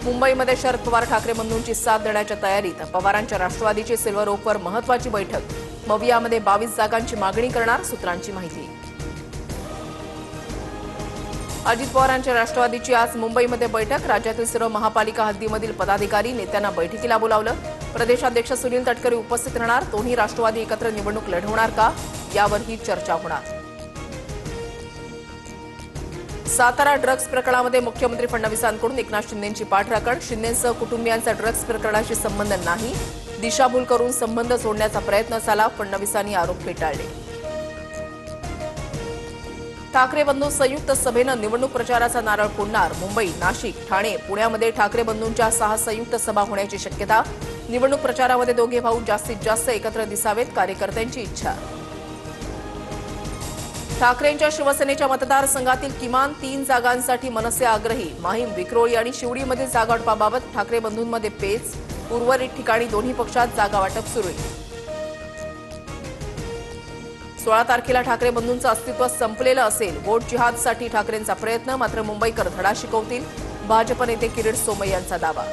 मुंबईमध्ये शरद पवार ठाकरे बंधूंची साथ देण्याच्या तयारीत पवारांच्या राष्ट्रवादीची सिल्व्हर ओकवर महत्वाची बैठक मवियामध्ये 22 जागांची मागणी करणार सूत्रांची माहिती। अजित पवारांच्या राष्ट्रवादीची आज मुंबईमध्ये बैठक राज्यातील सर्व महापालिका हद्दीमधील पदाधिकारी नेत्यांना बैठकीला बोलावलं। प्रदेशाध्यक्ष सुनील तटकरे उपस्थित राहणार। दोन्ही राष्ट्रवादी एकत्र निवडणूक लढवणार का यावरही चर्चा होणार। सातारा ड्रग्ज प्रकरणामध्ये मुख्यमंत्री फडणवीसांकडून एकनाथ शिंदेंची पाठराखण। शिंदेंसह कुटुंबियांचा ड्रग्ज प्रकरणाशी संबंध नाही, दिशाभूल करून संबंध सोडण्याचा प्रयत्न झाला, फडणवीसांनी आरोप फेटाळले। ठाकरे बंधू संयुक्त सभेनं निवडणूक प्रचाराचा नारळ फोडणार। मुंबई, नाशिक, ठाणे, पुण्यामध्ये ठाकरे बंधूंच्या 6 संयुक्त सभा होण्याची शक्यता। निवडणूक प्रचारामध्ये दोघे भाऊ जास्तीत जास्त एकत्र दिसावेत, कार्यकर्त्यांची इच्छा। ठाकरेंच्या शिवसेनेच्या मतदारसंघातील किमान 3 जागांसाठी मनसे आग्रही। माहीम, विक्रोळी आणि शिवडीमधील जागावाटपाबाबत ठाकरे बंधूंमध्ये पेच। उर्वरित ठिकाणी दोन्ही पक्षात जागा वाटप सुरू आहे। 16 तारखेला ठाकरे बंधूंचं अस्तित्व संपलेलं असेल। वोट जिहादसाठी ठाकरेंचा प्रयत्न, मात्र मुंबईकर धडा शिकवतील, भाजप नेते किरीट सोमय्या यांचा दावा।